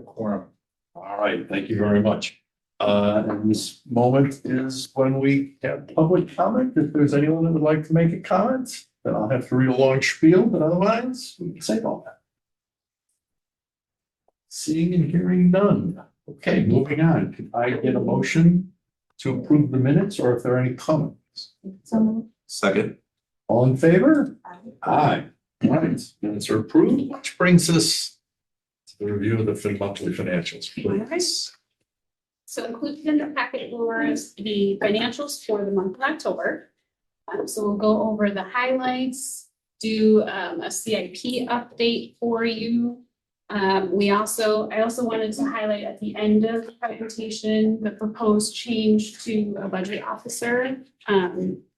Quorum. All right, thank you very much. And this moment is when we have public comment. If there's anyone that would like to make a comment, then I'll have to read a long spiel, but otherwise we can save all that. Seeing and hearing none. Okay, moving on. Could I get a motion to approve the minutes, or if there are any comments? Second. All in favor? Aye. All right, minutes are approved, which brings us to the review of the monthly financials, please. So included in the packet was the financials for the month of October. So we'll go over the highlights, do a CIP update for you. I also wanted to highlight at the end of the presentation, the proposed change to a budget officer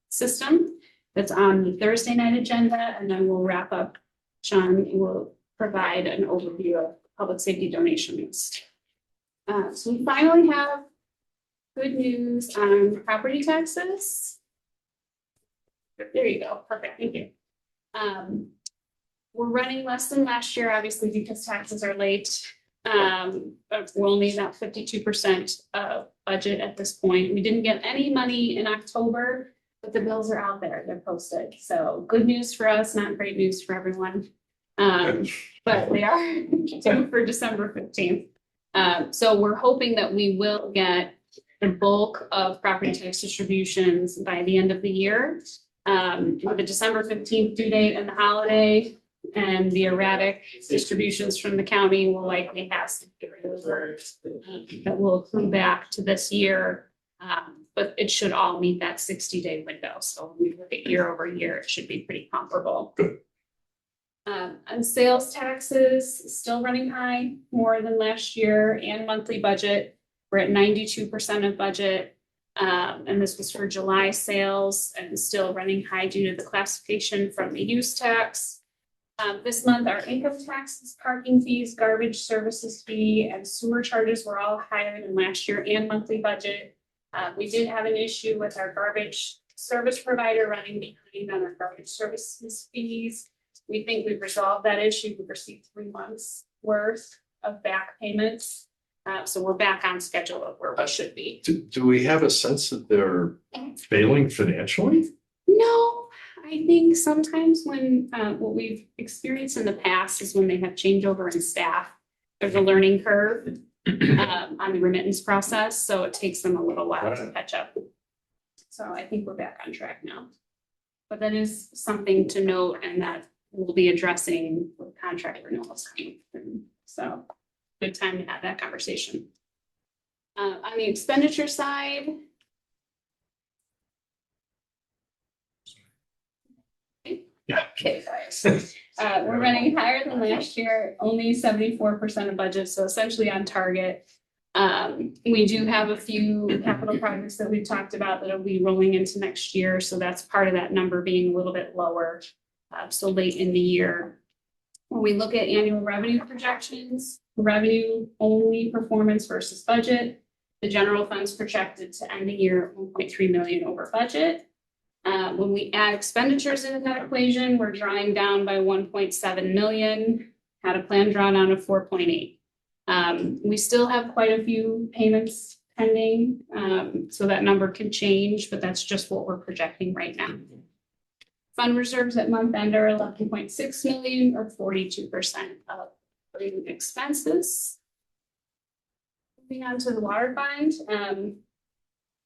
system that's on the Thursday night agenda, and then we'll wrap up. Sean will provide an overview of public safety donations. So we finally have good news on property taxes. There you go. Perfect. Thank you. We're running less than last year, obviously, because taxes are late. But we're only about 52% of budget at this point. We didn't get any money in October, but the bills are out there. They're posted. So good news for us, not great news for everyone. But they are due for December 15th. So we're hoping that we will get the bulk of property tax distributions by the end of the year. With the December 15th due date and the holiday and the erratic distributions from the county will likely have some carryovers that will come back to this year. But it should all meet that 60-day window. So when we look at year over year, it should be pretty comparable. And sales taxes still running high, more than last year, and monthly budget. We're at 92% of budget. And this was for July sales and still running high due to the classification from the use tax. This month, our income taxes, parking fees, garbage services fee, and sewer charges were all higher than last year and monthly budget. We did have an issue with our garbage service provider running behind on our garbage services fees. We think we've resolved that issue. We've received 3 months worth of back payments. So we're back on schedule of where we should be. Do we have a sense that they're failing financially? No, I think sometimes when what we've experienced in the past is when they have changeover in staff, there's a learning curve on the remittance process. So it takes them a little while to catch up. So I think we're back on track now. But that is something to note, and that we'll be addressing with contract renewals. So good time to have that conversation. On the expenditure side, Yeah. okay, guys. We're running higher than last year, only 74% of budget, so essentially on target. We do have a few capital projects that we've talked about that'll be rolling into next year, so that's part of that number being a little bit lower. So late in the year. When we look at annual revenue projections, revenue only performance versus budget, the general fund's projected to end the year 1.3 million over budget. When we add expenditures into that equation, we're drawing down by 1.7 million, had a planned drawdown of 4.8. We still have quite a few payments pending, so that number can change, but that's just what we're projecting right now. Fund reserves at month end are 11.6 million, or 42% of expenses. Moving on to the water fund.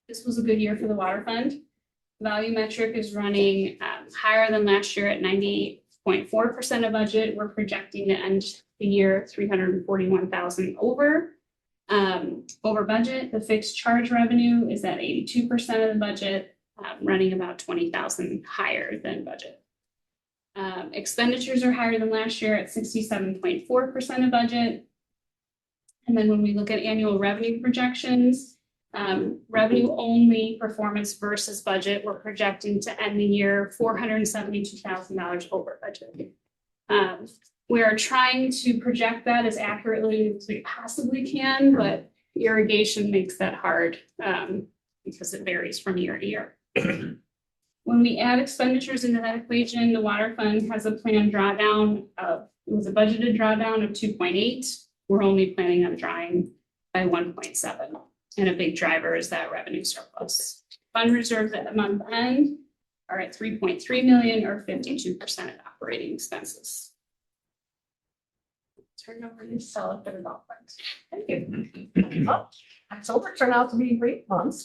This was a good year for the water fund. Value metric is running higher than last year at 90.4% of budget. We're projecting to end the year 341,000 over budget. The fixed charge revenue is at 82% of the budget. Running about 20,000 higher than budget. Expenditures are higher than last year at 67.4% of budget. And then when we look at annual revenue projections, revenue only performance versus budget, we're projecting to end the year $472,000 over budget. We are trying to project that as accurately as we possibly can, but irrigation makes that hard because it varies from year to year. When we add expenditures into that equation, the water fund has a planned drawdown of, it was a budgeted drawdown of 2.8. we're only planning on drawing by 1.7. And a big driver is that revenue surplus. Fund reserves at the month end are at 3.3 million or 52% of operating expenses. Turn over to Stella for the golf carts. Thank you. Well, October turned out to be a great month.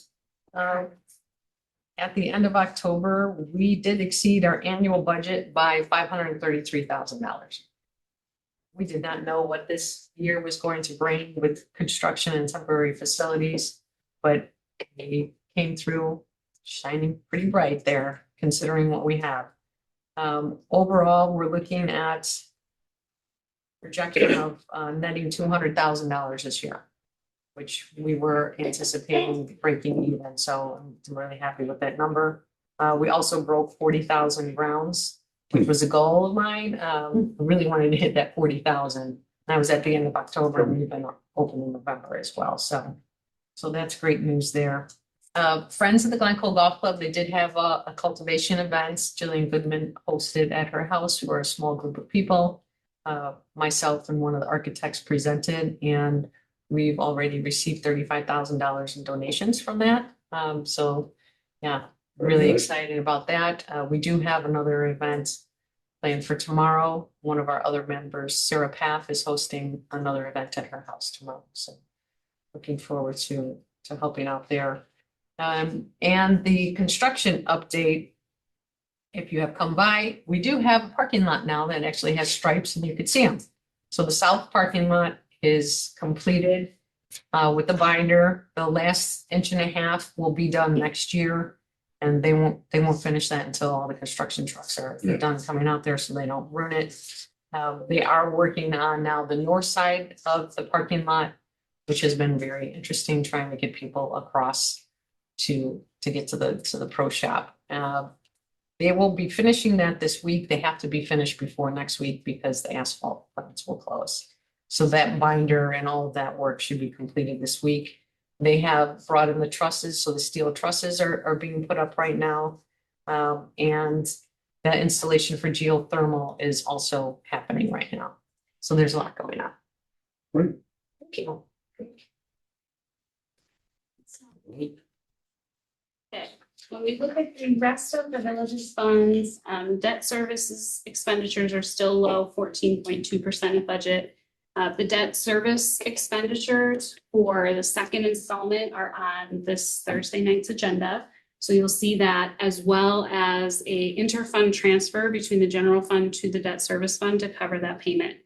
At the end of October, we did exceed our annual budget by $533,000. We did not know what this year was going to bring with construction and temporary facilities, but we came through shining pretty bright there, considering what we have. Overall, we're looking at projection of netting $200,000 this year, which we were anticipating breaking even. So I'm really happy with that number. We also broke 40,000 rounds, which was a goal of mine. I really wanted to hit that 40,000. That was at the end of October, and we've been open in November as well. So that's great news there. Friends of the Glencoe Golf Club, they did have a cultivation event. Jillian Goodman hosted at her house for a small group of people. Myself and one of the architects presented, and we've already received $35,000 in donations from that. So yeah, really excited about that. We do have another event planned for tomorrow. One of our other members, Sarah Paff, is hosting another event at her house tomorrow. So looking forward to helping out there. And the construction update, if you have come by, we do have a parking lot now that actually has stripes and you could see them. So the south parking lot is completed with the binder. The last 1.5 inches will be done next year, and they won't finish that until all the construction trucks are done coming out there, so they don't ruin it. They are working on now the north side of the parking lot, which has been very interesting, trying to get people across to get to the pro shop. They will be finishing that this week. They have to be finished before next week because the asphalt plants will close. So that binder and all of that work should be completed this week. They have brought in the trusses, so the steel trusses are being put up right now. And the installation for geothermal is also happening right now. So there's a lot going on. Great. Thank you. Okay. When we look at the rest of the village's funds, debt services expenditures are still low, 14.2% of budget. The debt service expenditures for the second installment are on this Thursday night's agenda. So you'll see that, as well as a interfund transfer between the general fund to the debt service fund to cover that payment.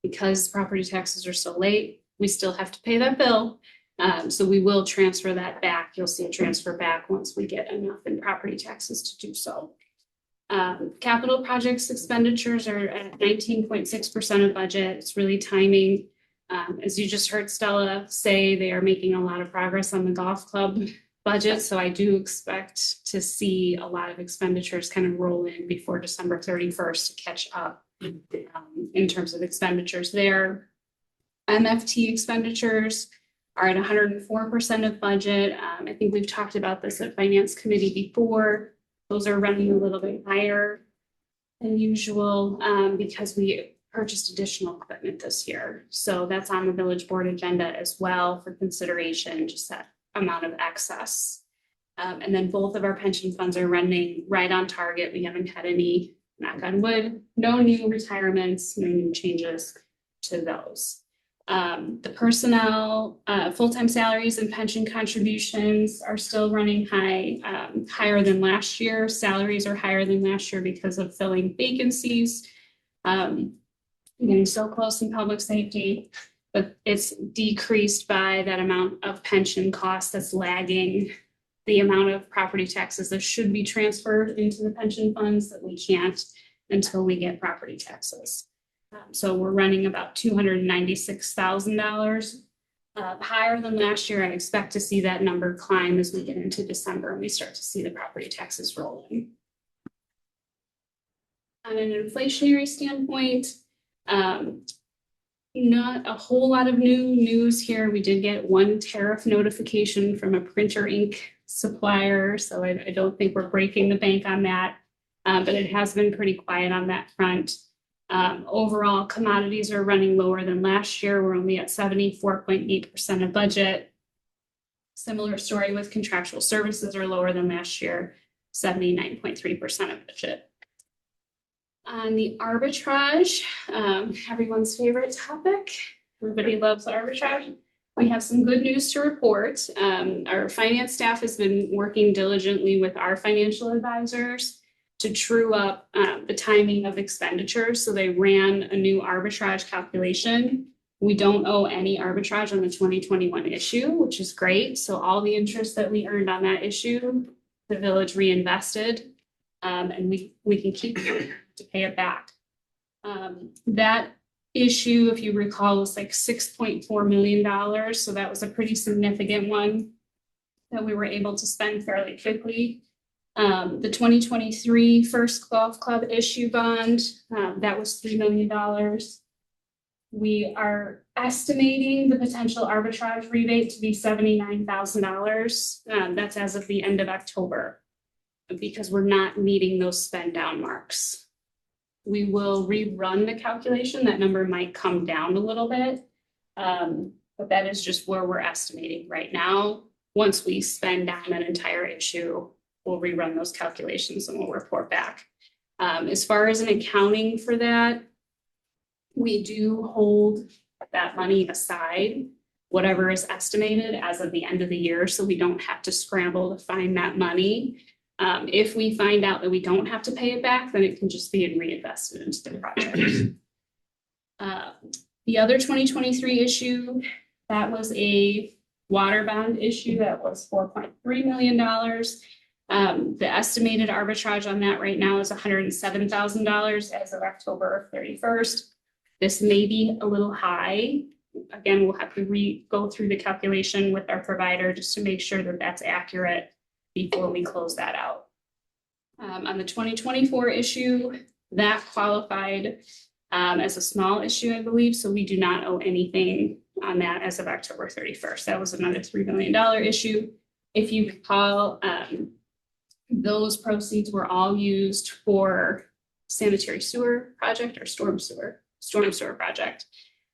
Because property taxes are so late, we still have to pay that bill. So we will transfer that back. You'll see a transfer back once we get enough in property taxes to do so. Capital projects expenditures are at 19.6% of budget. It's really timing. As you just heard Stella say, they are making a lot of progress on the golf club budget. So I do expect to see a lot of expenditures kind of roll in before December 31st to catch up in terms of expenditures there. MFT expenditures are at 104% of budget. I think we've talked about this at Finance Committee before. Those are running a little bit higher than usual because we purchased additional equipment this year. So that's on the village board agenda as well for consideration, just that amount of excess. And then both of our pension funds are running right on target. We haven't had any, knock on wood, no new retirements, no new changes to those. The personnel, full-time salaries and pension contributions are still running high, higher than last year. Salaries are higher than last year because of filling vacancies. Getting so close in public safety, but it's decreased by that amount of pension costs that's lagging the amount of property taxes that should be transferred into the pension funds that we can't until we get property taxes. So we're running about $296,000 higher than last year. I expect to see that number climb as we get into December and we start to see the property taxes rolling. On an inflationary standpoint, not a whole lot of new news here. We did get one tariff notification from a printer ink supplier, so I don't think we're breaking the bank on that, but it has been pretty quiet on that front. Overall, commodities are running lower than last year. We're only at 74.8% of budget. Similar story with contractual services are lower than last year, 79.3% of budget. On the arbitrage, everyone's favorite topic. Everybody loves arbitrage. We have some good news to report. Our finance staff has been working diligently with our financial advisors to true up the timing of expenditures. So they ran a new arbitrage calculation. We don't owe any arbitrage on the 2021 issue, which is great. So all the interest that we earned on that issue, the village reinvested, and we can keep to pay it back. That issue, if you recall, was like $6.4 million. So that was a pretty significant one that we were able to spend fairly quickly. The 2023 First Golf Club issue bond, that was $3 million. We are estimating the potential arbitrage rebate to be $79,000. That's as of the end of October, because we're not meeting those spend down marks. We will rerun the calculation. That number might come down a little bit, but that is just where we're estimating right now. Once we spend down that entire issue, we'll rerun those calculations and we'll report back. As far as an accounting for that, we do hold that money aside, whatever is estimated as of the end of the year, so we don't have to scramble to find that money. If we find out that we don't have to pay it back, then it can just be reinvested into the project. The other 2023 issue, that was a water bond issue that was $4.3 million. The estimated arbitrage on that right now is $107,000 as of October 31st. This may be a little high. Again, we'll have to go through the calculation with our provider just to make sure that that's accurate before we close that out. On the 2024 issue, that qualified as a small issue, I believe, so we do not owe anything on that as of October 31st. That was another $3 million issue. If you recall, those proceeds were all used for sanitary sewer project or storm sewer project.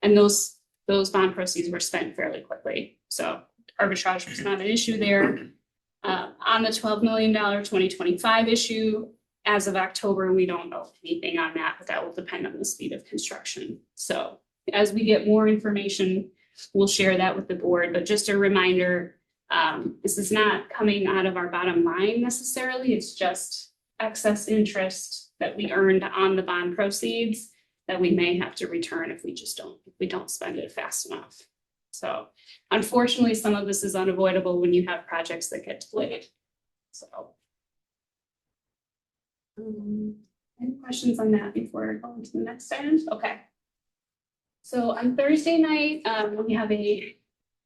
And those bond proceeds were spent fairly quickly. So arbitrage was not an issue there. On the $12 million 2025 issue, as of October, we don't know anything on that, but that will depend on the speed of construction. So as we get more information, we'll share that with the board. But just a reminder, this is not coming out of our bottom line necessarily. It's just excess interest that we earned on the bond proceeds that we may have to return if we don't spend it fast enough. So unfortunately, some of this is unavoidable when you have projects that get delayed. So any questions on that before I go into the next item? Okay. So on Thursday night, we have a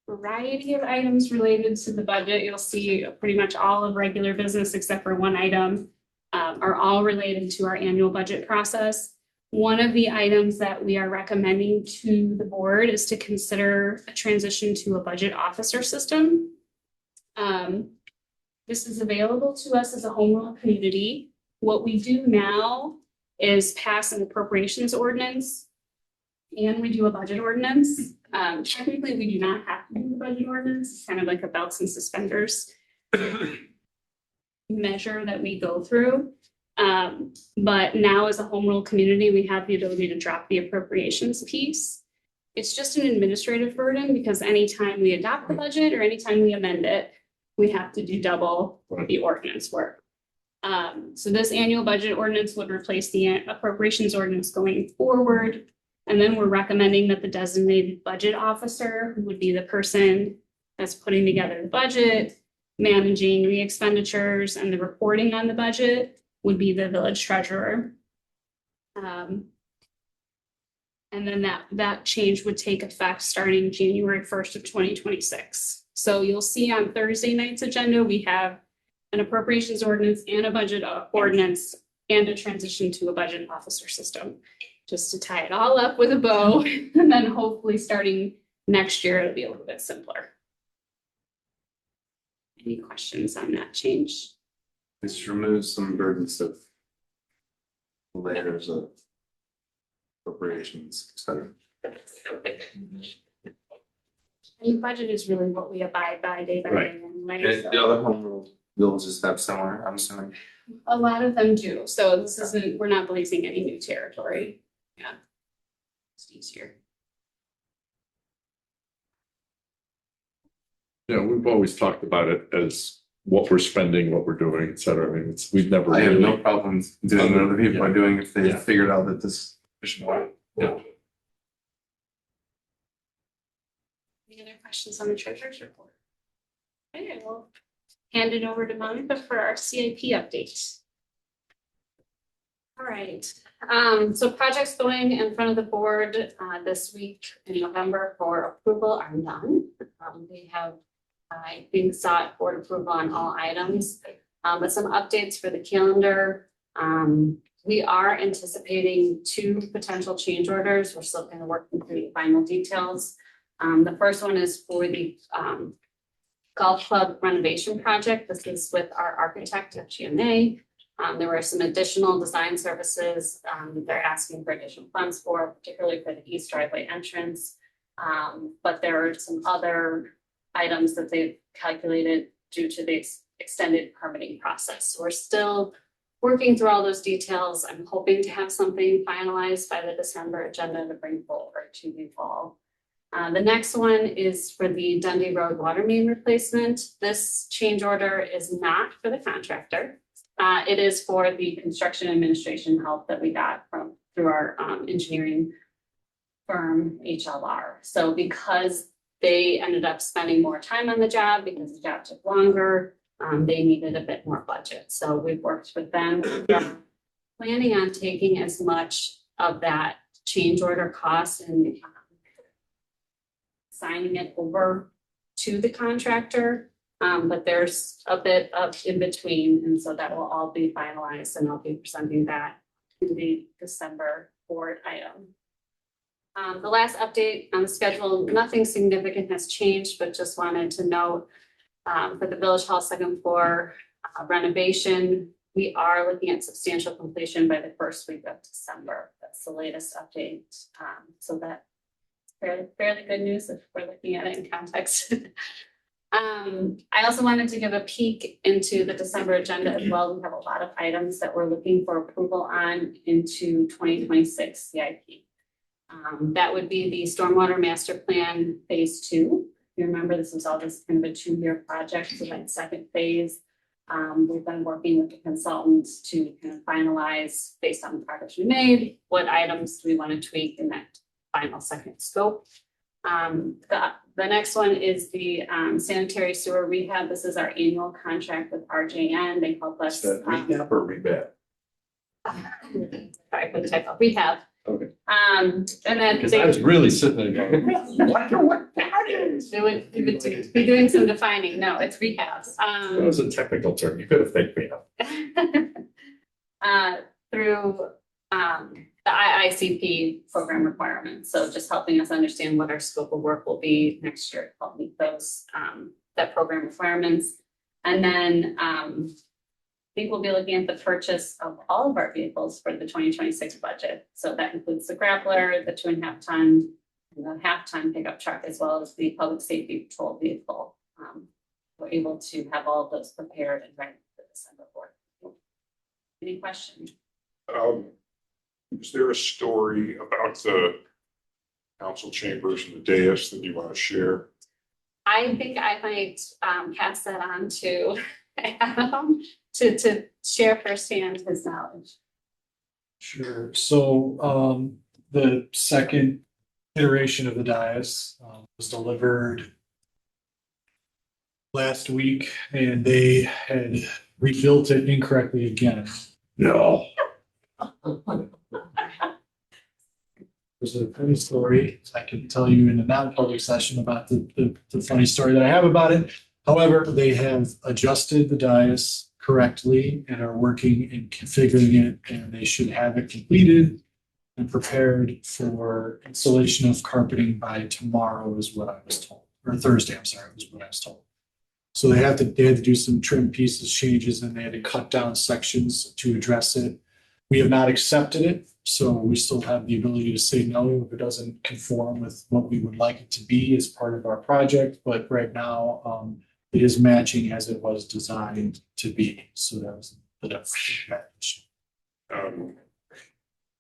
variety of items related to the budget. You'll see pretty much all of regular business except for one item are all related to our annual budget process. One of the items that we are recommending to the board is to consider a transition to a budget officer system. This is available to us as a home rule community. What we do now is pass an appropriations ordinance and we do a budget ordinance. Technically, we do not have to do the budget ordinance. It's kind of like a belts and suspenders measure that we go through. But now as a home rule community, we have the ability to drop the appropriations piece. It's just an administrative burden because anytime we adopt the budget or anytime we amend it, we have to do double the ordinance work. So this annual budget ordinance would replace the appropriations ordinance going forward. And then we're recommending that the designated budget officer, who would be the person that's putting together the budget, managing the expenditures and the reporting on the budget, would be the village treasurer. And then that change would take effect starting January 1st of 2026. So you'll see on Thursday night's agenda, we have an appropriations ordinance and a budget ordinance and a transition to a budget officer system, just to tie it all up with a bow. And then hopefully starting next year, it'll be a little bit simpler. Any questions on that change? This removes some burdens of layers of appropriations, et cetera. And budget is really what we abide by day by Right. day anyway. And So the other home rule villages have similar, I'm assuming. a lot of them do. So this isn't, we're not blazing any new territory. Yeah. It's easier. Yeah, we've always talked about it as what we're spending, what we're doing, et cetera. I mean, we've never I have no really. problem doing what other people are doing if they Yeah. figured out that this is efficient way. Yeah. Any other questions on the treasurer's report? Okay, we'll hand it over to Monica for our CIP update. All right, so projects going in front of the board this week in November for approval are none. We have, I think, sought board approval on all items, but some updates for the calendar. We are anticipating 2 potential change orders. We're still kind of working through the final details. The first one is for the golf club renovation project. This is with our architect at GMA. There were some additional design services they're asking for additional funds for, particularly for the east driveway entrance. But there are some other items that they've calculated due to the extended permitting process. So we're still working through all those details. I'm hoping to have something finalized by the December agenda to bring forward to the fall. The next one is for the Dundee Road water main replacement. This change order is not for the contractor. It is for the construction administration help that we got through our engineering firm, HLR. So because they ended up spending more time on the job, because the job took longer, they needed a bit more budget. So we've worked with them. We're planning on taking as much of that change order cost and signing it over to the contractor. But there's a bit of in between, and so that will all be finalized, and I'll be presenting that in the December board item. The last update on the schedule, nothing significant has changed, but just wanted to note for the Village Hall second floor renovation, we are looking at substantial completion by the first week of December. That's the latest update. So that's fairly good news if we're looking at it in context. I also wanted to give a peek into the December agenda as well. We have a lot of items that we're looking for approval on into 2026 CIP. That would be the Stormwater Master Plan Phase 2. You remember this was all this kind of a 2-year project, so that second phase. We've been working with the consultants to kind of finalize based on the progress we made, what items do we want to tweak in that final second scope. The next one is the sanitary sewer rehab. This is our annual contract with RJN. They help us. Recap or rebate? Sorry for the typo. Rehab. Okay. And then Because I was really sitting there going, what that is? they would be doing some defining. No, it's rehab. That was a technical term. You could have thanked me up. Through the IICP program requirements. So just helping us understand what our scope of work will be next year to help meet those that program requirements. And then I think we'll be looking at the purchase of all of our vehicles for the 2026 budget. So that includes the grappler, the 2.5 ton, and the 1/2 ton pickup truck, as well as the public safety patrol vehicle. We're able to have all of those prepared and ready for the December board. Any questions? Is there a story about the council chambers and the dais that you want to share? I think I might pass that on to Adam to share firsthand his knowledge. Sure. So the second iteration of the dais was delivered last week, and they had rebuilt it incorrectly again. No. There's a funny story I can tell you in a non-public session about the funny story that I have about it. However, they have adjusted the dais correctly and are working in configuring it, and they should have it completed and prepared for installation of carpeting by tomorrow is what I was told, or Thursday, I'm sorry, was what I was told. So they had to do some trim pieces changes, and they had to cut down sections to address it. We have not accepted it So we still have the ability to say no if it doesn't conform with what we would like it to be as part of our project, but right now, it is matching as it was designed to be, so that was the match.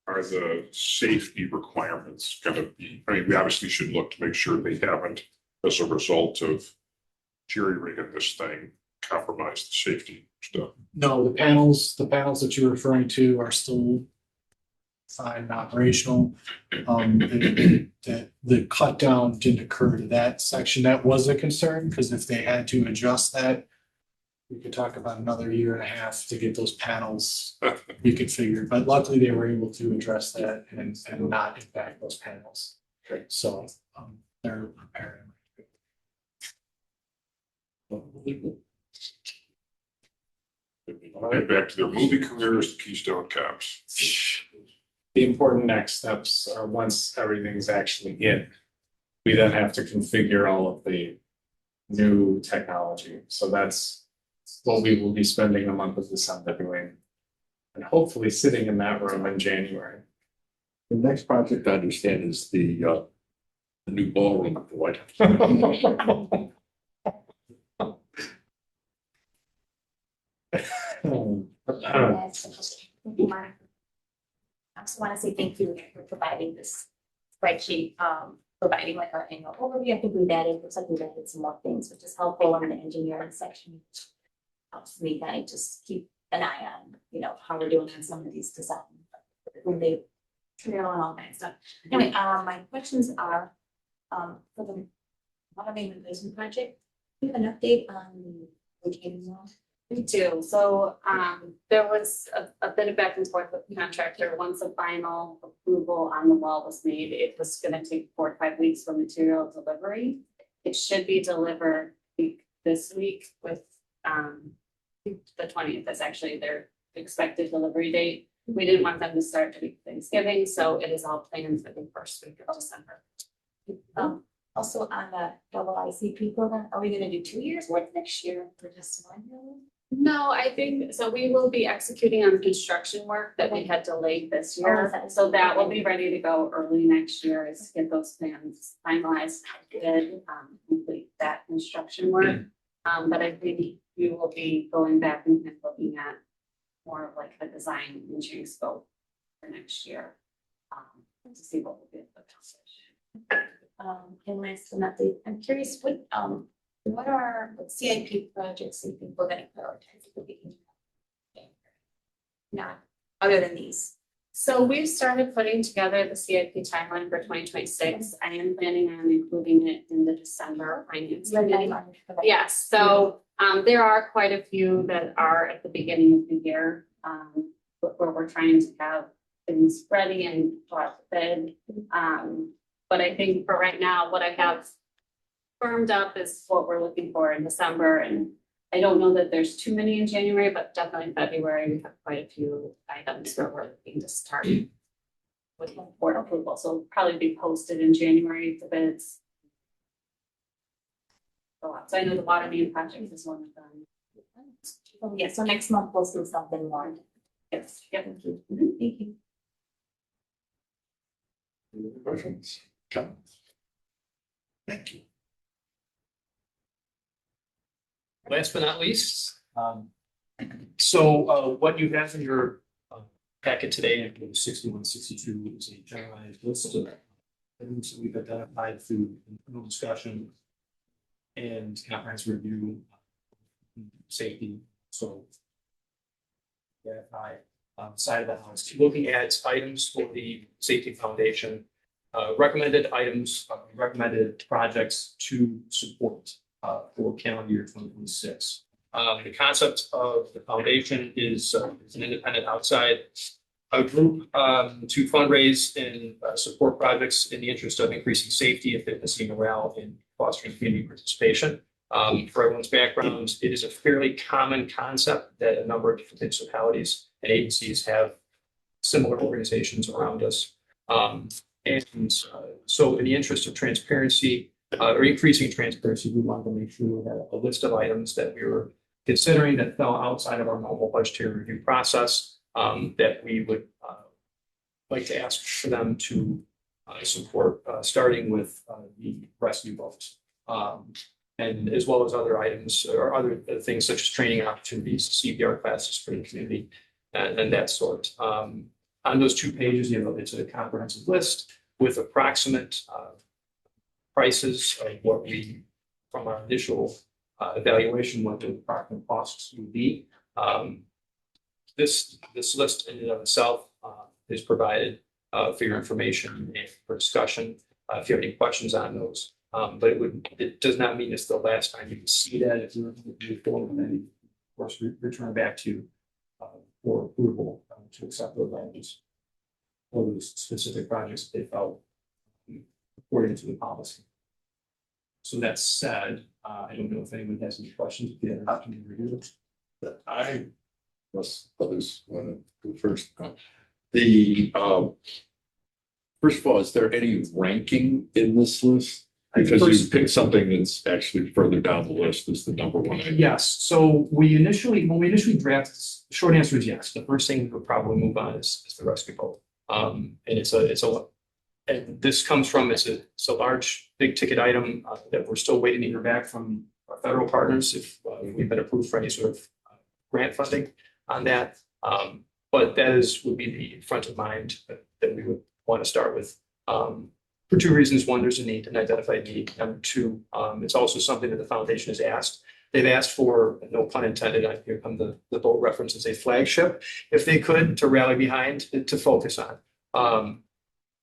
Are the safety requirements gonna be, I mean, we obviously should look to make sure they haven't, as a result of jury rigging this thing, compromised the safety stuff. No, the panels that you're referring to are still fine and operational. The cut down didn't occur to that section. That was a concern, because if they had to adjust that, we could talk about another year and a half to get those panels reconfigured, but luckily they were able to address that and not impact those panels. Okay. So, they're preparing. Get back to their movie careers, the Keystone Cops. The important next steps are once everything's actually in, we then have to configure all of the new technology. So that's what we will be spending the month of December doing. And hopefully sitting in that room in January. The next project I understand is the new ballroom at the White House. I just want to say thank you for providing this spreadsheet, providing like our annual overview. I think we've added, looks like we've added some more things, which is helpful in the engineering section. Helps me kind of just keep an eye on, how we're doing on some of these design. When they trail and all that stuff. Anyway, my questions are, for the water main replacement project, do you have an update on the retaining wall? We do. So there was a bit of back and forth with the contractor. Once a final approval on the wall was made, it was going to take 4 to 5 weeks for material delivery. It should be delivered this week with the 20th is actually their expected delivery date. We didn't want them to start the week of Thanksgiving, so it is all planned for the first week of December. Also on the double ICP program, are we gonna do 2 years worth next year or just 1 year? No, I think, so we will be executing on the construction work that we had delayed this year. Oh, So that will be ready to go early next year, is to get those plans finalized, complete that construction work. But I think we will be going back and looking at more of like a design engineering scope for next year. To see what will be able to accomplish. And last but not least, I'm curious, what CIP projects you think we're gonna prioritize at the beginning? Not other than these. So we've started putting together the CIP timeline for 2026. I am planning on including it in the December finance committee. Yes, so there are quite a few that are at the beginning of the year, where we're trying to have things ready and go out to bid. But I think for right now, what I have firmed up is what we're looking for in December. And I don't know that there's too many in January, but definitely in February, we have quite a few items where we're looking to start with board approval. So it'll probably be posted in January, the bids. So I know the water main project is one of them. Yeah, so next month we'll see something more. Yes, yep. Thank you. Thank you. Any other questions? Comments? Thank you. Last but not least, so what you have in your packet today, in page 61, 62, is a generalized list of items that we've identified through internal discussion and comprehensive review, safety. So that side of the house, looking at items for the safety foundation, recommended items, recommended projects to support for calendar year 2026. The concept of the foundation is an independent outside group to fundraise and support projects in the interest of increasing safety, efficiency, morale, and fostering community participation. For everyone's background, it is a fairly common concept that a number of different municipalities and agencies have similar organizations around us. So in the interest of transparency, or increasing transparency, we wanted to make sure we had a list of items that we were considering that fell outside of our normal budgetary review process, that we would like to ask for them to support, starting with the rescue boats. And as well as other items or other things such as training opportunities, CPR classes for the community and that sort. On those 2 pages, it's a comprehensive list with approximate prices of what we, from our initial evaluation, what the approximate costs would be. This list in and of itself is provided for your information and for discussion if you have any questions on those. But it does not mean it's the last time you can see that. If you're going to move forward, then of course return back to for approval to accept those items for those specific projects they felt according to the policy. So that said, I don't know if anyone has any questions. If you have an opportunity to review it. I, unless others want to go first. The, first of all, is there any ranking in this list? Because you picked something that's actually further down the list as the number 1 item. Yes, so when we initially drafted, the short answer is yes. The first thing we'll probably move on is the rescue boat. And and this comes from, it's a large, big ticket item that we're still waiting to hear back from our federal partners if we've been approved for any sort of grant funding on that. But that would be the front of mind that we would want to start with. For 2 reasons. 1, there's an identified need. Number 2, it's also something that the foundation has asked. They've asked for, no pun intended, here come the boat reference as a flagship, if they could, to rally behind, to focus on.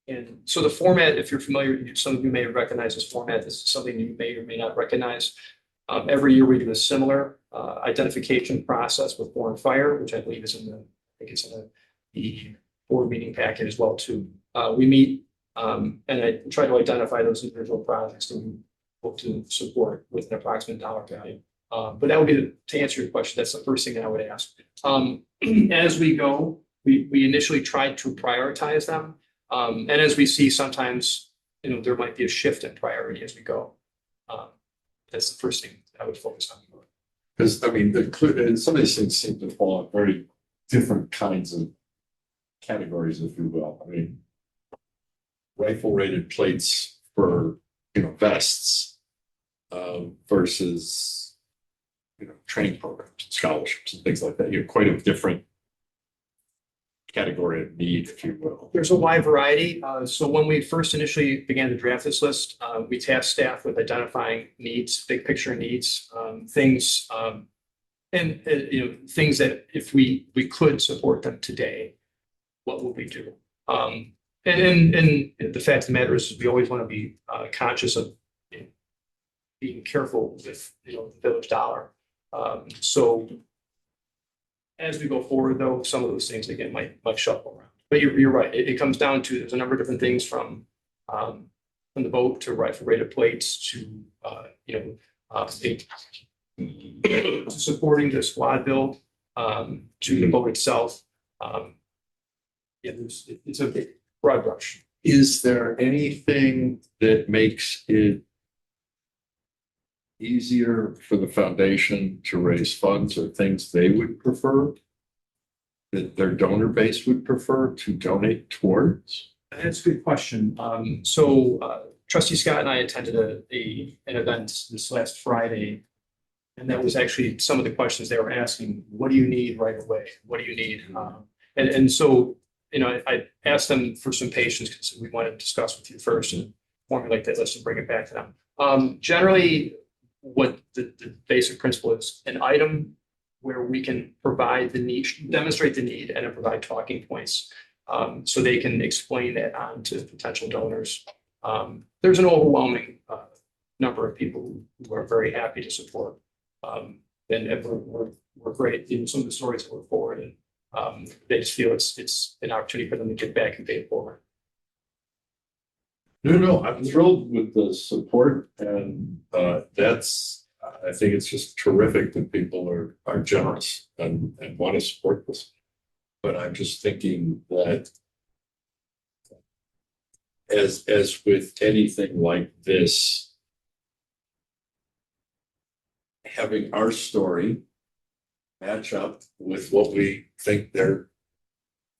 And so the format, if you're familiar, some of you may recognize this format. This is something you may or may not recognize. Every year we do a similar identification process with Foreign Fire, which I believe is it's in the board meeting packet as well too. We meet and I try to identify those individual projects that we hope to support with an approximate dollar value. But that would be to answer your question. That's the first thing that I would ask. As we go, we initially tried to prioritize them. And as we see, sometimes, there might be a shift in priority as we go. That's the first thing I would focus on. Because, I mean, some of these things seem to fall in very different kinds of categories, if you will. I mean, rifle rated plates for, vests versus, training programs, scholarships and things like that. You have quite a different category of need, if you will. There's a wide variety. So when we first initially began to draft this list, we tasked staff with identifying needs, big picture needs, things, and things that if we could support them today, what would we do? And the fact of the matter is, we always want to be conscious of being careful with the village dollar. So as we go forward, though, some of those things again might shuffle around. But you're right. It comes down to there's a number of different things from the boat to rifle rated plates to supporting the squad build to the boat itself. It's a big broad brush. Is there anything that makes it easier for the foundation to raise funds or things they would prefer, that their donor base would prefer to donate towards? That's a good question. So Trustee Scott and I attended an event this last Friday, and that was actually some of the questions they were asking. What do you need right away? What do you need? And so, I asked them for some patience because we wanted to discuss with you first and formulate that list and bring it back to them. Generally, what the basic principle is, an item where we can provide the need, demonstrate the need, and provide talking points so they can explain that on to potential donors. There's an overwhelming number of people who are very happy to support. And we're great in some of the stories that we're forwarding. They just feel it's an opportunity for them to get back and pay it forward. No, I'm thrilled with the support, and I think it's just terrific that people are generous and want to support this. But I'm just thinking that as with anything like this, having our story match up with what we think they're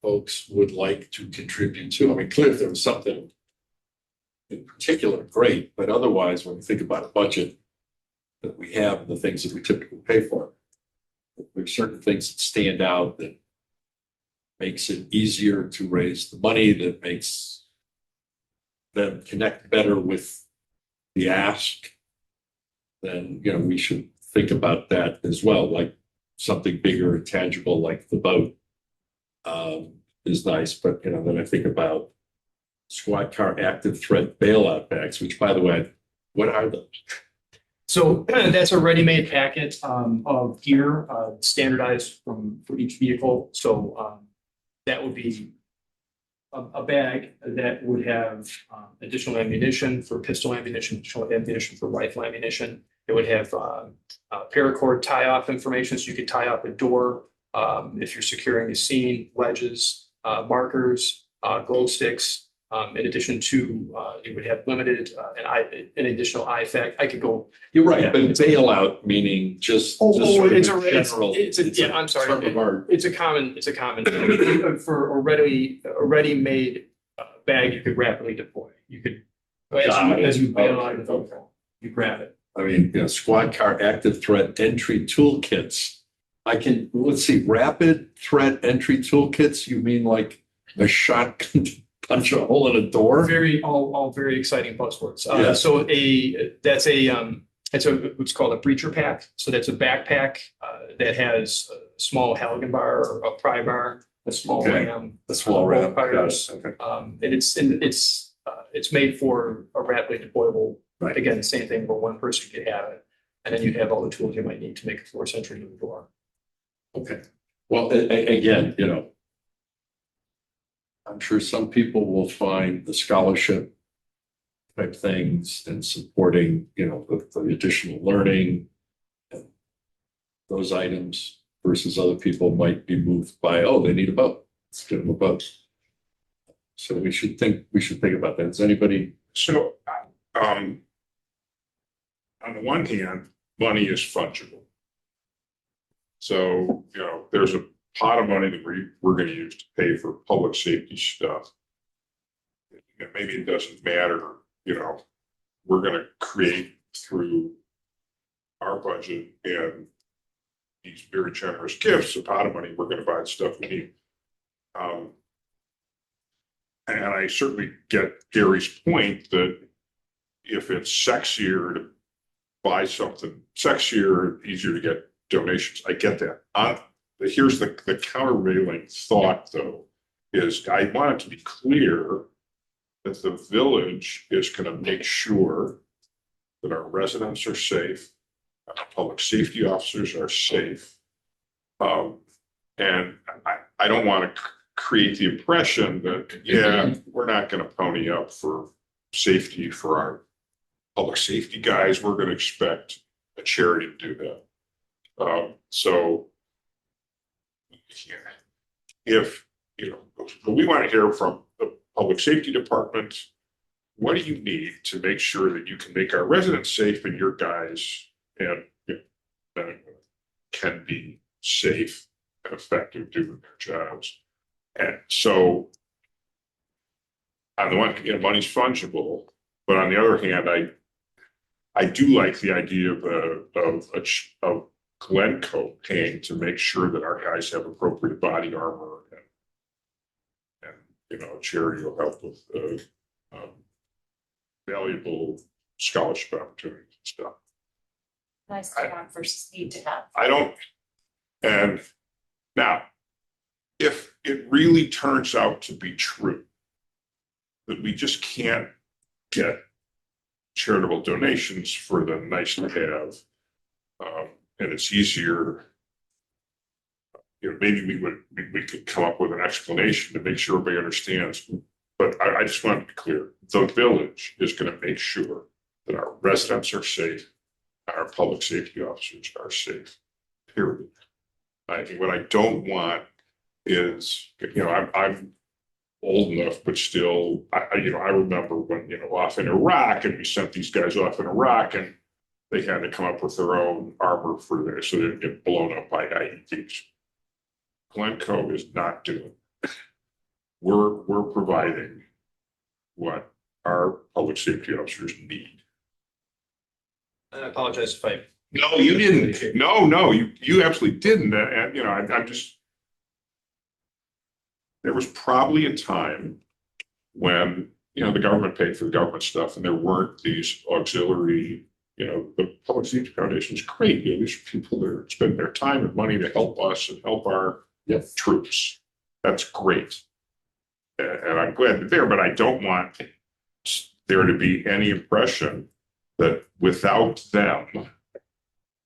folks would like to contribute to. I mean, clearly if there was something in particular, great, but otherwise, when we think about a budget that we have, the things that we typically pay for, there's certain things that stand out that makes it easier to raise the money, that makes them connect better with the ask, then, you know, we should think about that as well, like something bigger and tangible like the boat is nice. But, you know, then I think about squad car active threat bailout bags, which, by the way, what are those? So that's a ready-made packet of gear standardized for each vehicle. So that would be a bag that would have additional ammunition for pistol ammunition, additional ammunition for rifle ammunition. It would have paracord tie-off information, so you could tie off a door if you're securing a scene, wedges, markers, glow sticks. In addition to, it would have limited an additional IFAC. I could go. You're right, but bailout meaning just sort of it's a a general. yeah. I'm sorry. Term of art. It's a common for a ready-made bag you could rapidly deploy. You could as you bail out of the vehicle, you grab it. I mean, you know, squad car active threat entry toolkits. Let's see, rapid threat entry toolkits. You mean like a shotgun to punch a hole in a door? All very exciting buzzwords. Yeah. So it's what's called a breacher pack. So that's a backpack that has a small Halligan bar or a pry bar, a small Okay. ram, The small ram. Got fighters. it. Okay. And it's made for a rapidly deployable. Right. Again, same thing where one person could have it, and then you'd have all the tools you might need to make a force entry to the door. Okay. Well, again, you know, I'm sure some people will find the scholarship type things and supporting, you know, the additional learning and those items versus other people might be moved by, oh, they need a boat. Let's get them a boat. So we should think about that. Does anybody? So, on the one hand, money is fungible. So, you know, there's a pot of money that we're going to use to pay for public safety stuff. And maybe it doesn't matter, you know, we're going to create through our budget and these very generous gifts, a pot of money, we're going to buy the stuff we need. And I certainly get Gary's point that if it's sexier to buy something sexier, easier to get donations, I get that. Here's the countervailing thought, though, is I want it to be clear that the village is going to make sure that our residents are safe, our public safety officers are safe. And I don't want to create the impression that, yeah, we're not going to pony up for safety for our public safety guys. We're going to expect a charity to do that. So if, you know, we want to hear from the public safety department, what do you need to make sure that you can make our residents safe and your guys and, you know, can be safe and effective doing their jobs? And so on the one hand, you know, money's fungible, but on the other hand, I do like the idea of Glencoe paying to make sure that our guys have appropriate body armor and you know, charity will help with valuable scholarship opportunities and stuff. Nice to have versus need to have. I don't, and now, if it really turns out to be true that we just can't get charitable donations for the nice to have, and it's easier, you know, maybe we could come up with an explanation to make sure everybody understands. But I just want to be clear: the village is going to make sure that our residents are safe, and our public safety officers are safe. Period. What I don't want is, you know, I'm old enough, but still, I remember when, you know, off in Iraq, and we sent these guys off in Iraq, and they had to come up with their own armor for this, so they didn't get blown up by IEDs. Glencoe is not doing. we're providing what our public safety officers need. And I apologize if I. No, you didn't. No, you absolutely didn't. And, you know, I'm just, there was probably a time when, you know, the government paid for the government stuff and there weren't these auxiliary, you know, the Public Safety Foundation is great. You know, these are people that are spending their time and money to help us and help our troops. That's great. And I'm glad they're there, but I don't want there to be any impression that without them,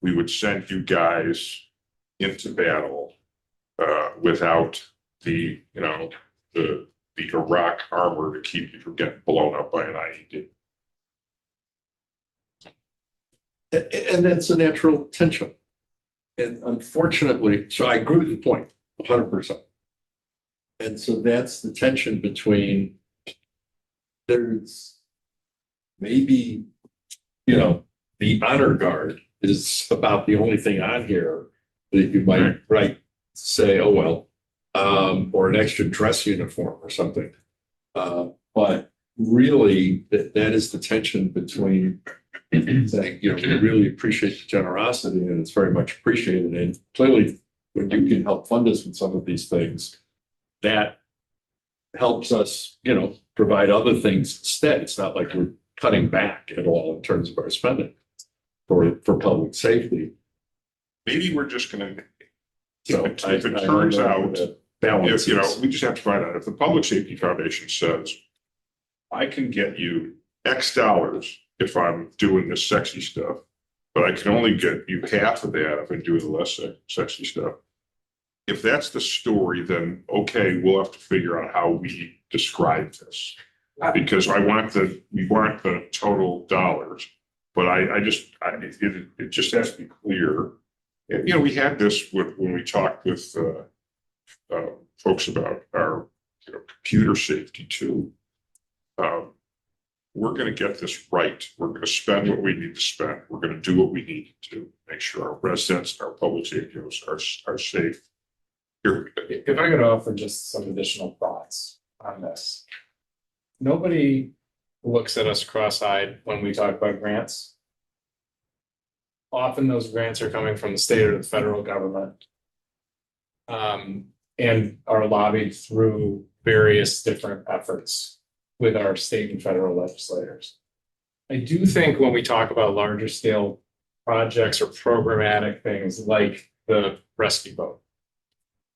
we would send you guys into battle without the, you know, the Iraq armor to keep you from getting blown up by an IED. And that's a natural tension. And unfortunately, so I agree with the point, 100%. And so that's the tension between there's maybe, you know, the honor guard is about the only thing on here that you might say, oh, well, or an extra dress uniform or something. But really, that is the tension between saying, you know, we really appreciate the generosity and it's very much appreciated. And clearly, when you can help fund us with some of these things, that helps us, you know, provide other things instead. It's not like we're cutting back at all in terms of our spending for public safety. Maybe we're just going to, So if it turns out, balance, you know, we just have to find out if the Public Safety Foundation says, I can get you X dollars if I'm doing this sexy stuff, but I can only get you half of that if I do the less sexy stuff. If that's the story, then okay, we'll have to figure out how we describe this. Because we want the total dollars, but it just has to be clear. And, you know, we had this when we talked with folks about our, you know, computer safety too. We're going to get this right. We're going to spend what we need to spend. We're going to do what we need to make sure our residents, our public safety are safe. If I could offer just some additional thoughts on this. Nobody looks at us cross-eyed when we talk about grants. Often those grants are coming from the state or the federal government. And are lobbied through various different efforts with our state and federal legislators. I do think when we talk about larger scale projects or programmatic things like the rescue boat,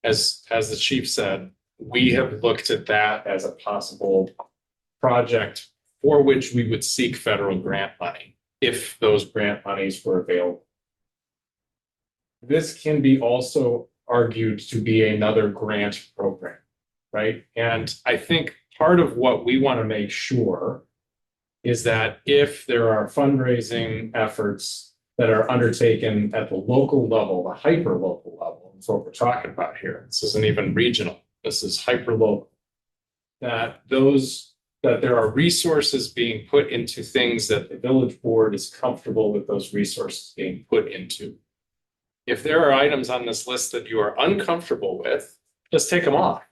as the chief said, we have looked at that as a possible project for which we would seek federal grant money if those grant monies were available. This can be also argued to be another grant program, right? And I think part of what we want to make sure is that if there are fundraising efforts that are undertaken at the local level, the hyper local level, that's what we're talking about here. This isn't even regional. This is hyper local. That there are resources being put into things that the village board is comfortable with those resources being put into. If there are items on this list that you are uncomfortable with, just take them off.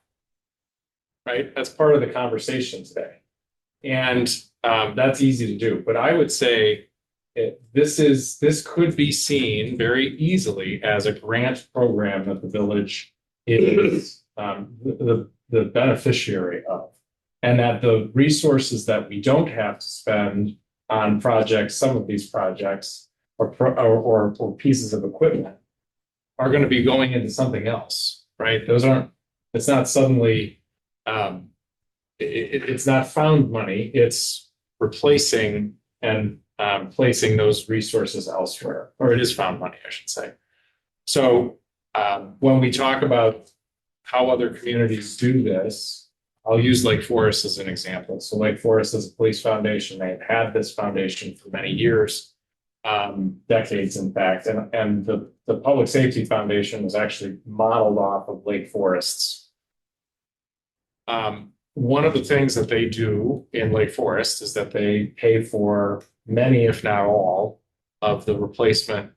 Right? That's part of the conversation today. And that's easy to do. But I would say this could be seen very easily as a grant program that the village is the beneficiary of. And that the resources that we don't have to spend on projects, some of these projects or pieces of equipment are going to be going into something else, right? It's not suddenly, it's not found money, it's replacing and placing those resources elsewhere, or it is found money, I should say. So when we talk about how other communities do this, I'll use Lake Forest as an example. So Lake Forest is a police foundation. They've had this foundation for many years, decades, in fact. And the Public Safety Foundation was actually modeled off of Lake Forest's. One of the things that they do in Lake Forest is that they pay for many, if not all, of the replacement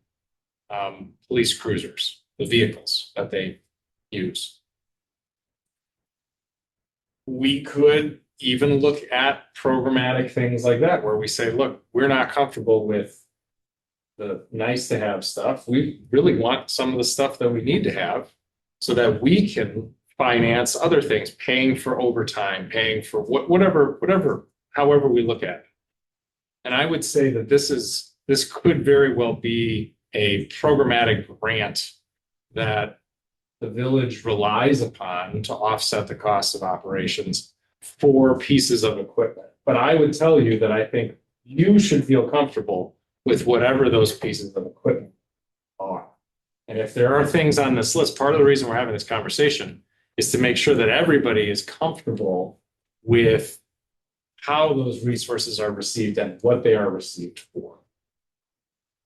police cruisers, the vehicles that they use. we could even look at programmatic things like that, where we say, look, we're not comfortable with the nice to have stuff. We really want some of the stuff that we need to have so that we can finance other things, paying for overtime, paying for whatever, however we look at it. And I would say that this could very well be a programmatic grant that the village relies upon to offset the cost of operations for pieces of equipment. But I would tell you that I think you should feel comfortable with whatever those pieces of equipment are. And if there are things on this list, part of the reason we're having this conversation is to make sure that everybody is comfortable with how those resources are received and what they are received for.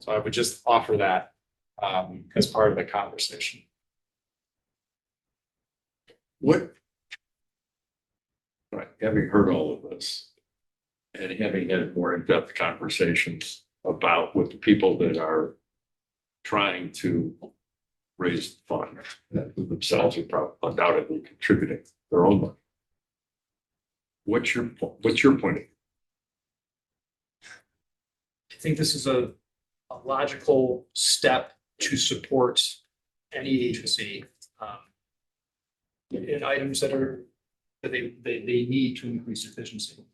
So I would just offer that as part of the conversation. What? Right, having heard all of this and having had more in-depth conversations about with the people that are trying to raise funds that themselves are probably undoubtedly contributing their own money. What's your point of view? I think this is a logical step to support any agency in items that they need to increase efficiency.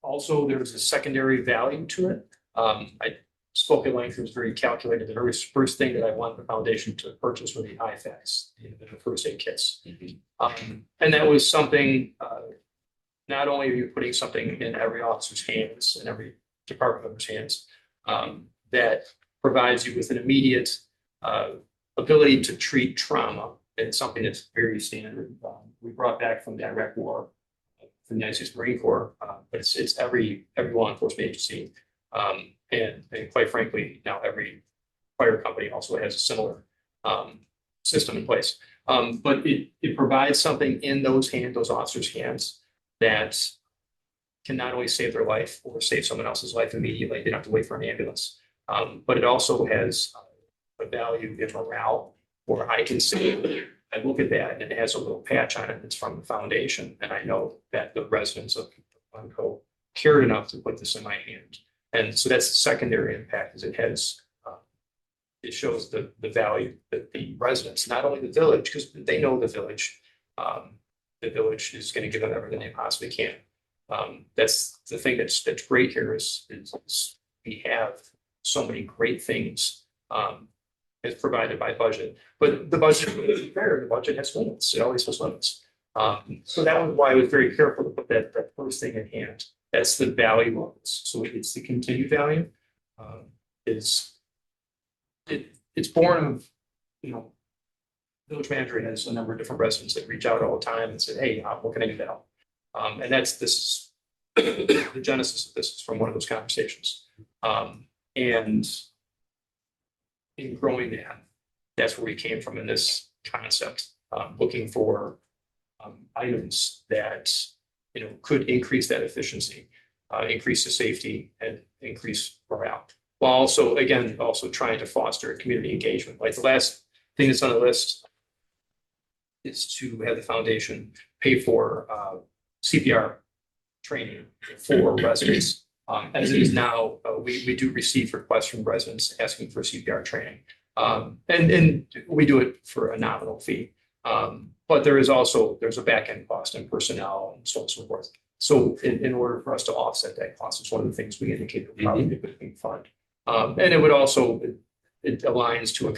Also, there's a secondary value to it. I spoke at length, it was very calculated. The very first thing that I wanted the foundation to purchase were the IFACs, the individual first aid kits. And that was something, not only are you putting something in every officer's hands and every department member's hands, that provides you with an immediate ability to treat trauma. It's something that's very standard. We brought back from the Iraq War, from the United States Marine Corps, but it's every law enforcement agency. And quite frankly, now every fire company also has a similar system in place. But it provides something in those officers' hands that can not only save their life or save someone else's life immediately, they don't have to wait for an ambulance. But it also has a value in morale, where I can say, I look at that and it has a little patch on it that's from the foundation. And I know that the residents of Glencoe cared enough to put this in my hand. And so that's the secondary impact, is it shows the value that the residents, not only the village, because they know the village is going to give them everything they possibly can. That's the thing that's great here is we have so many great things as provided by budget, but the budget is fair. The budget has limits. It always has limits. So that was why I was very careful to put that first thing in hand. That's the value of this. So it's the continued value. It's born of, village manager has a number of different residents that reach out all the time and say, hey, what can I do to help? And this the genesis of this is from one of those conversations. And in growing that's where we came from in this concept, looking for items that could increase that efficiency, increase the safety, and increase morale, while also trying to foster community engagement. Like the last thing that's on the list is to have the foundation pay for CPR training for residents. As it is now, we do receive requests from residents asking for CPR training. And we do it for a nominal fee. But there's a back end cost in personnel and so on and so forth. So in order for us to offset that cost, it's one of the things we indicate that probably be a good fund. And it would also, it aligns to a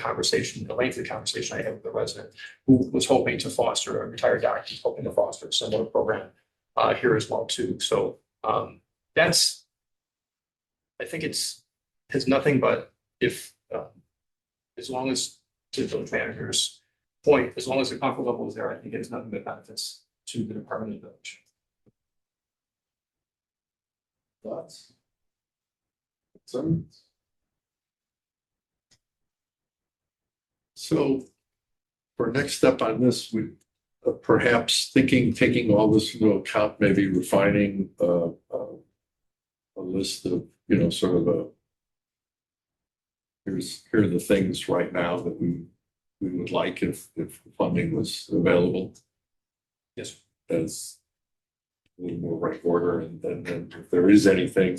lengthy conversation I had with a resident who was hoping to foster, a retired doctor, hoping to foster a similar program here as well too. So I think has nothing but as long as, to the village manager's point, as long as the comfort level is there, I think it has nothing but benefits to the department and village. Thoughts? So for next step on this, we perhaps taking all this into account, maybe refining a list of, sort of here are the things right now that we would like if funding was available. Yes. as a little more right order, and then if there is anything,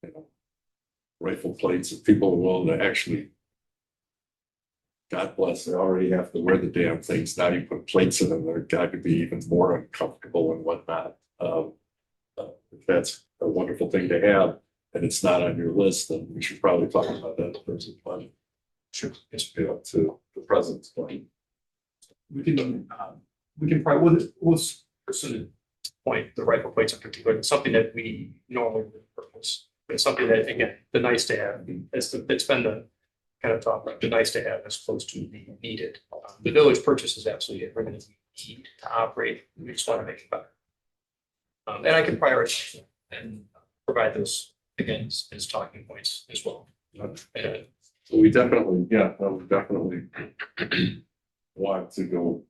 you know, rifle plates, if people are willing to actually, God bless, they already have to wear the damn things. Now you put plates in them, they're got to be even more uncomfortable and whatnot. If that's a wonderful thing to have, and it's not on your list, then we should probably talk about that in the person's budget. Should just be up to the president's budget. We can probably, we'll sort of point the rifle plates in particular, it's something that we normally would purpose. It's something that, again, the nice to have, it's been the kind of talk about the nice to have as close to the needed. The village purchase is absolutely everything we need to operate, we just want to make it better. And I can prioritize and provide those, again, as talking points as well. And So we definitely, yeah, I would definitely want to go.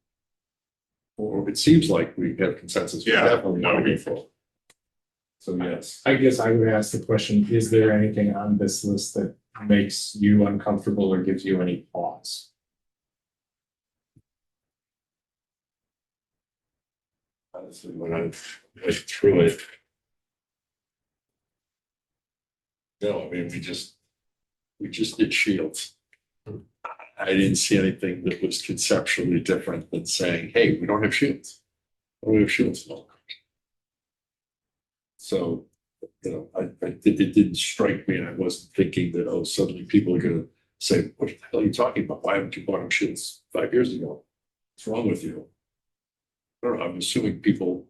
Or it seems like we have consensus. We Yeah, definitely no, want to we- go forward. So yes, I guess I would ask the question, is there anything on this list that makes you uncomfortable or gives you any pause? honestly, when I went through it. No, I mean, we just did shields. I didn't see anything that was conceptually different than saying, hey, we don't have shields. We have shields. No. So, you know, it didn't strike me, and I wasn't thinking that, oh, suddenly people are gonna say, what the hell are you talking about? Why haven't you bought them shields 5 years ago? What's wrong with you? I don't know, I'm assuming people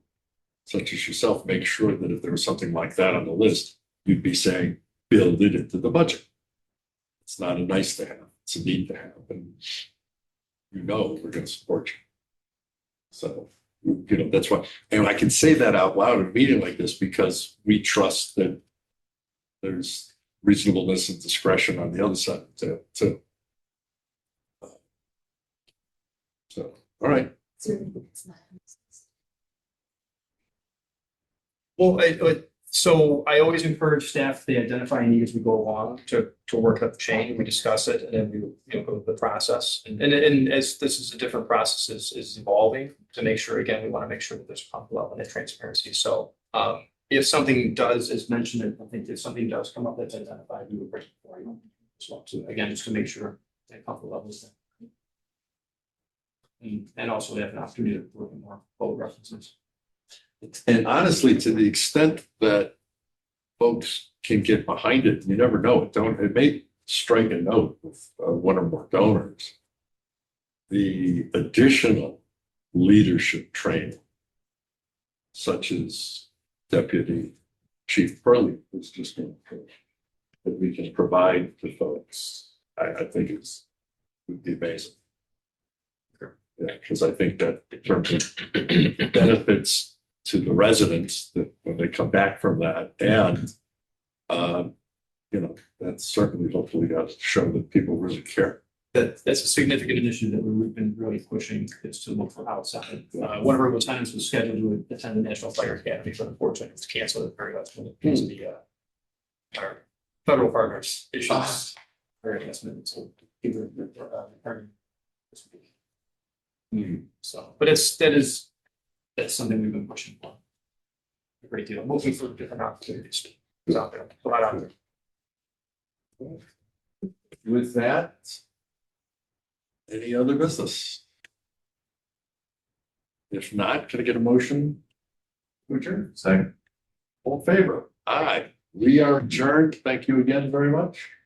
such as yourself make sure that if there was something like that on the list, you'd be saying, build it into the budget. It's not a nice to have, it's a need to have, and you know we're gonna support you. So, you know, that's why, and I can say that out loud in a meeting like this because we trust that there's reasonableness and discretion on the other side too. So, all right. Well, so I always encourage staff, they identify a need as we go along to work up the chain, we discuss it, and then we, you know, go through the process. And as this is a different process is evolving, to make sure, again, we want to make sure that there's a comfort level and transparency. So if something does, as mentioned, I think if something does come up that's identified, we would bring it for you as well, too, again, just to make sure that comfort level is there. And also they have an opportunity to look at more bold references. And honestly, to the extent that folks can get behind it, you never know. It may strike a note with one or more donors. The additional leadership training, such as Deputy Chief Burley was just going to, that we can provide to folks, I think would be amazing. Yeah, because I think that in terms of benefits to the residents that when they come back from that, and you know, that's certainly hopefully got to show that people really care. That's a significant initiative that we've been really pushing, is to look for outside. One of our lieutenants was scheduled to attend the National Fire Academy, but unfortunately it was canceled at the very last minute because of the our federal partners issues. Very last minute, so people are this week. So, but that's something we've been pushing for a great deal. I'm looking for different opportunities. It's out there, a lot out there. With that, any other business? If not, can I get a motion to adjourn? Second. All in favor? Aye. We are adjourned. Thank you again very much.